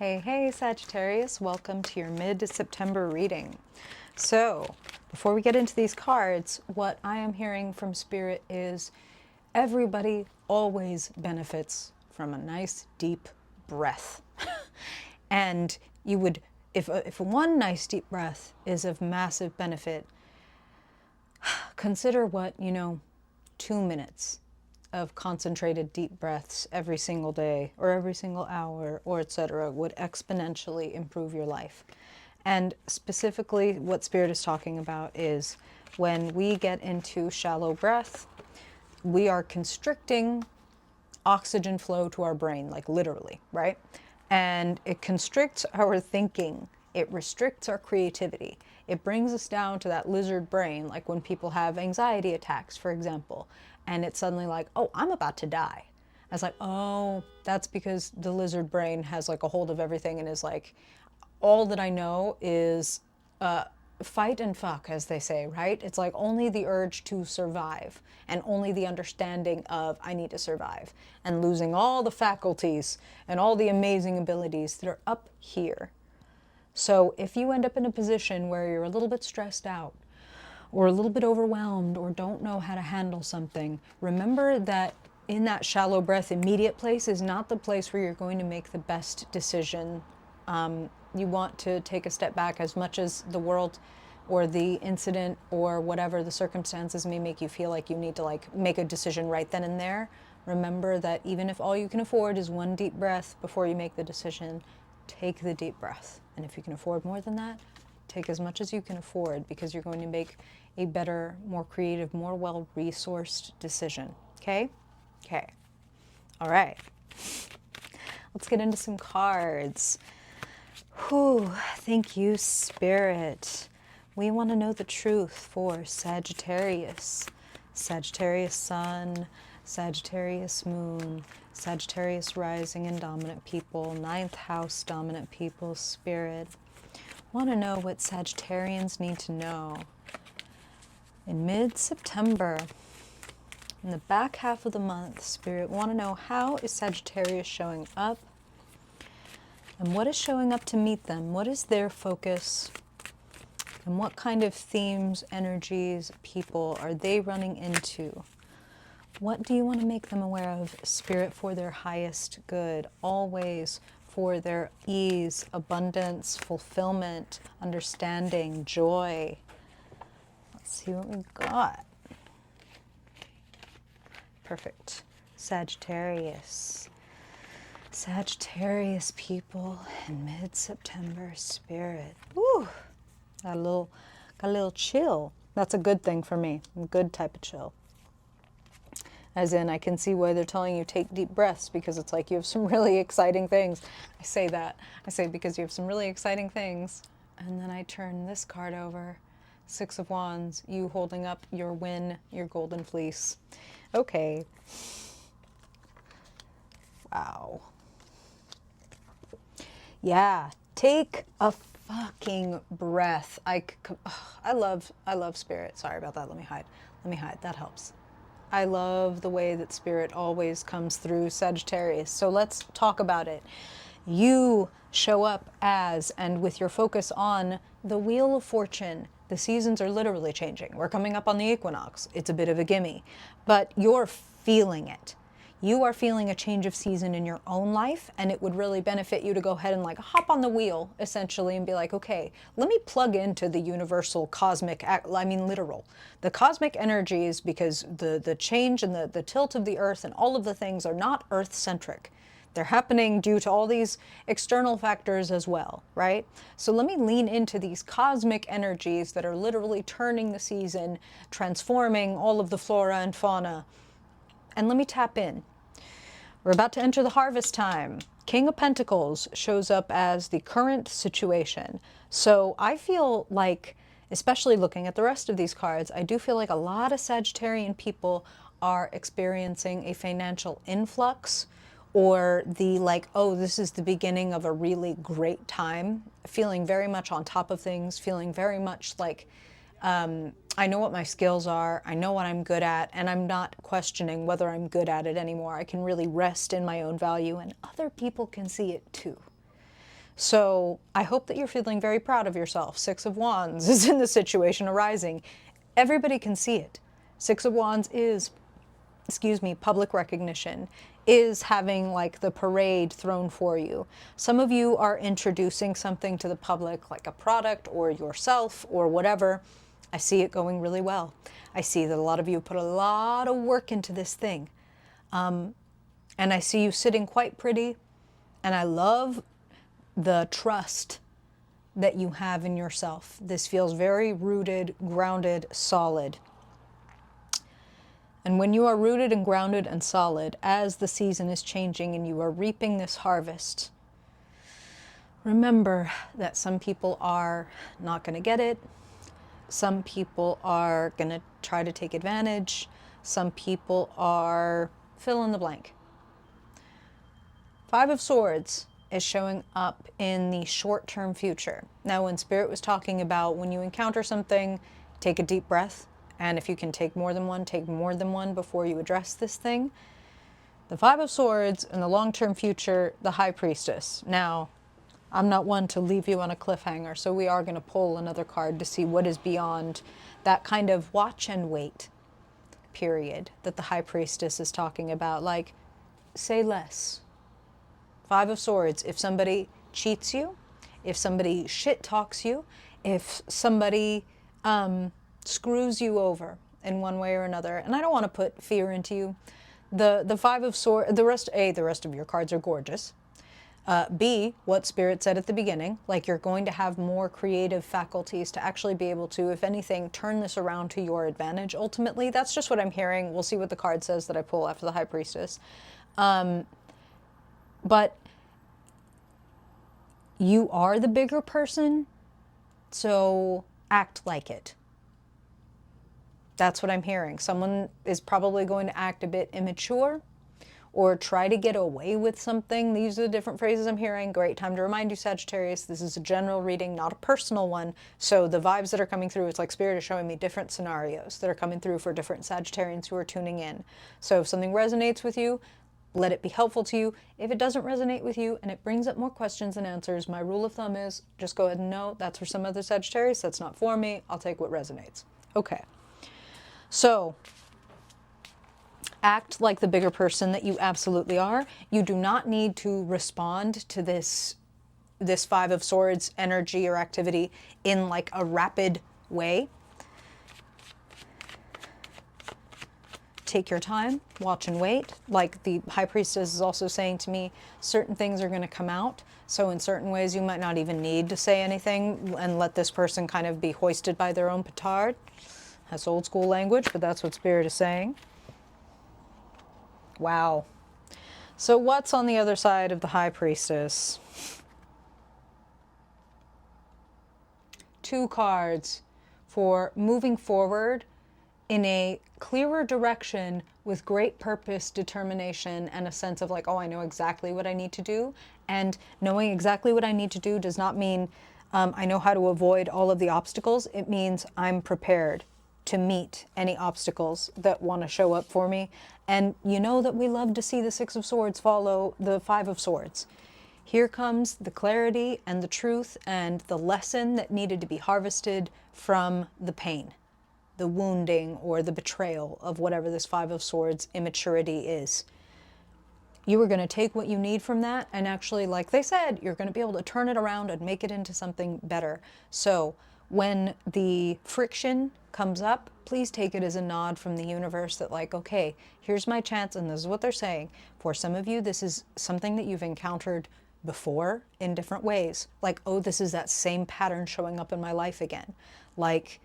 Hey, Sagittarius, welcome to your mid-September reading. So, before we get into these cards, what I am hearing from Spirit is everybody always benefits from a nice deep breath. And you would, if one nice deep breath is of massive benefit, consider what, 2 minutes of concentrated deep breaths every single day or every single hour or etc. would exponentially improve your life. And specifically what Spirit is talking about is when we get into shallow breath, we are constricting oxygen flow to our brain, like literally, right? And it constricts our thinking. It restricts our creativity. It brings us down to that lizard brain, like when people have anxiety attacks, for example, and it's suddenly like, oh, I'm about to die. I was like, oh, that's because the lizard brain has like a hold of everything and is like, all that I know is fight and fuck, as they say, right? It's like only the urge to survive and only the understanding of I need to survive and losing all the faculties and all the amazing abilities that are up here. So if you end up in a position where you're a little bit stressed out or a little bit overwhelmed or don't know how to handle something, remember that in that shallow breath immediate place is not the place where you're going to make the best decision. You want to take a step back as much as the world or the incident or whatever the circumstances may make you feel like you need to like make a decision right then and there. Remember that even if all you can afford is one deep breath before you make the decision, take the deep breath. And if you can afford more than that, take as much as you can afford because you're going to make a better, more creative, more well-resourced decision. Okay? Okay. All right. Let's get into some cards. Whew, thank you, Spirit. We want to know the truth for Sagittarius. Sagittarius Sun, Sagittarius Moon, Sagittarius Rising and Dominant People, Ninth House Dominant People, Spirit. Want to know what Sagittarians need to know. In mid-September, in the back half of the month, Spirit, want to know how is Sagittarius showing up? And what is showing up to meet them? What is their focus? And what kind of themes, energies, people are they running into? What do you want to make them aware of, Spirit, for their highest good? Always for their ease, abundance, fulfillment, understanding, joy. Let's see what we got. Perfect. Sagittarius. Sagittarius people in mid-September, Spirit. Woo! Got a little chill. That's a good thing for me. A good type of chill. As in, I can see why they're telling you take deep breaths because it's like you have some really exciting things. I say that. I say because you have some really exciting things. And then I turn this card over. Six of Wands. You holding up your win, your golden fleece. Okay. Wow. Yeah, take a fucking breath. I love Spirit. Sorry about that. Let me hide. That helps. I love the way that Spirit always comes through Sagittarius. So let's talk about it. You show up as, and with your focus on the Wheel of Fortune. The seasons are literally changing. We're coming up on the equinox. It's a bit of a gimme, but you're feeling it. You are feeling a change of season in your own life, and it would really benefit you to go ahead and like hop on the wheel essentially and be like, okay, let me plug into the universal cosmic, literal, the cosmic energies, because the change and the tilt of the earth and all of the things are not earth centric. They're happening due to all these external factors as well, right? So let me lean into these cosmic energies that are literally turning the season, transforming all of the flora and fauna, and let me tap in. We're about to enter the harvest time. King of Pentacles shows up as the current situation. So I feel like, especially looking at the rest of these cards, I do feel like a lot of Sagittarian people are experiencing a financial influx or the like, oh, this is the beginning of a really great time, feeling very much on top of things, feeling very much like, I know what my skills are, I know what I'm good at, and I'm not questioning whether I'm good at it anymore. I can really rest in my own value, and other people can see it too. So I hope that you're feeling very proud of yourself. Six of Wands is in the situation arising. Everybody can see it. Six of Wands is, excuse me, public recognition, is having like the parade thrown for you. Some of you are introducing something to the public, like a product or yourself or whatever. I see it going really well. I see that a lot of you put a lot of work into this thing. And I see you sitting quite pretty. And I love the trust that you have in yourself. This feels very rooted, grounded, solid. And when you are rooted and grounded and solid, as the season is changing and you are reaping this harvest, remember that some people are not going to get it. Some people are going to try to take advantage. Some people are fill in the blank. Five of Swords is showing up in the short-term future. Now, when Spirit was talking about when you encounter something, take a deep breath. And if you can take more than one before you address this thing. The Five of Swords in the long-term future, the High Priestess. Now, I'm not one to leave you on a cliffhanger, so we are going to pull another card to see what is beyond that kind of watch and wait period that the High Priestess is talking about. Like, say less. Five of Swords, if somebody cheats you, if somebody shit talks you, if somebody screws you over in one way or another, and I don't want to put fear into you. The Five of Swords, the rest of your cards are gorgeous. B, what Spirit said at the beginning, like you're going to have more creative faculties to actually be able to, if anything, turn this around to your advantage. Ultimately, that's just what I'm hearing. We'll see what the card says that I pull after the High Priestess. But you are the bigger person, so act like it. That's what I'm hearing. Someone is probably going to act a bit immature or try to get away with something. These are the different phrases I'm hearing. Great time to remind you, Sagittarius, this is a general reading, not a personal one. So the vibes that are coming through, it's like Spirit is showing me different scenarios that are coming through for different Sagittarians who are tuning in. So if something resonates with you, let it be helpful to you. If it doesn't resonate with you and it brings up more questions than answers, my rule of thumb is just go ahead and know that's for some other Sagittarius. That's not for me. I'll take what resonates. Okay. So act like the bigger person that you absolutely are. You do not need to respond to this Five of Swords energy or activity in like a rapid way. Take your time, watch and wait. Like the High Priestess is also saying to me, certain things are going to come out. So in certain ways, you might not even need to say anything and let this person kind of be hoisted by their own petard. That's old school language, but that's what Spirit is saying. Wow. So what's on the other side of the High Priestess? Two cards for moving forward in a clearer direction with great purpose, determination, and a sense of like, oh, I know exactly what I need to do. And knowing exactly what I need to do does not mean I know how to avoid all of the obstacles. It means I'm prepared to meet any obstacles that want to show up for me. And you know that we love to see the Six of Swords follow the Five of Swords. Here comes the clarity and the truth and the lesson that needed to be harvested from the pain, the wounding or the betrayal of whatever this Five of Swords immaturity is. You are going to take what you need from that and actually, like they said, you're going to be able to turn it around and make it into something better. So when the friction comes up, please take it as a nod from the universe that like, okay, here's my chance. And this is what they're saying. For some of you, this is something that you've encountered before in different ways. Like, oh, this is that same pattern showing up in my life again. Like,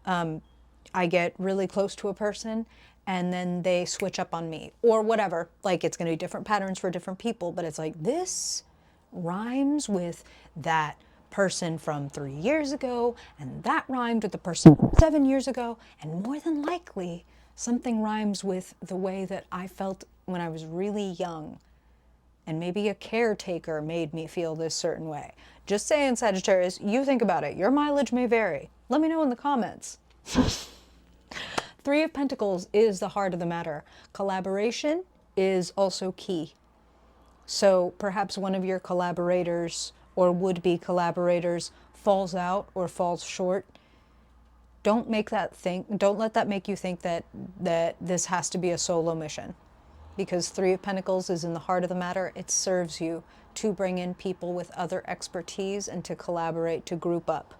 I get really close to a person and then they switch up on me or whatever. Like, it's going to be different patterns for different people, but it's like, this rhymes with that person from 3 years ago, and that rhymed with the person from 7 years ago, and more than likely, something rhymes with the way that I felt when I was really young. And maybe a caretaker made me feel this certain way. Just saying, Sagittarius, you think about it. Your mileage may vary. Let me know in the comments. Three of Pentacles is the heart of the matter. Collaboration is also key. So perhaps one of your collaborators or would-be collaborators falls out or falls short, don't let that make you think that this has to be a solo mission. Because Three of Pentacles is in the heart of the matter. It serves you to bring in people with other expertise and to collaborate, to group up.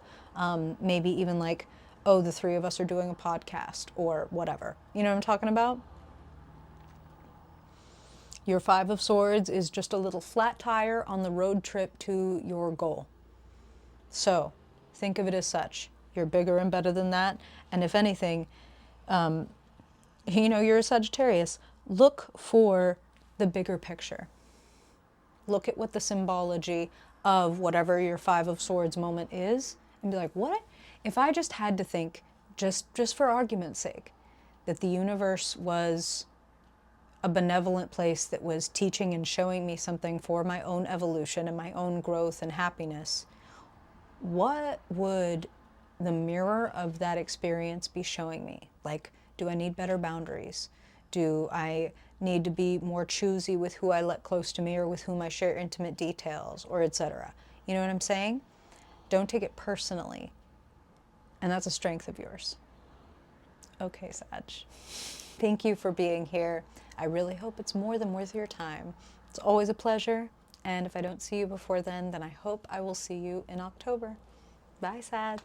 Maybe even like, oh, the three of us are doing a podcast or whatever. You know what I'm talking about? Your Five of Swords is just a little flat tire on the road trip to your goal. So think of it as such. You're bigger and better than that. And if anything, you're a Sagittarius. Look for the bigger picture. Look at what the symbology of whatever your Five of Swords moment is and be like, what? If I just had to think, just for argument's sake, that the universe was a benevolent place that was teaching and showing me something for my own evolution and my own growth and happiness, what would the mirror of that experience be showing me? Like, do I need better boundaries? Do I need to be more choosy with who I let close to me or with whom I share intimate details, or etc.? You know what I'm saying? Don't take it personally. And that's a strength of yours. Okay, Sag. Thank you for being here. I really hope it's more than worth your time. It's always a pleasure. And if I don't see you before then I hope I will see you in October. Bye, Sag.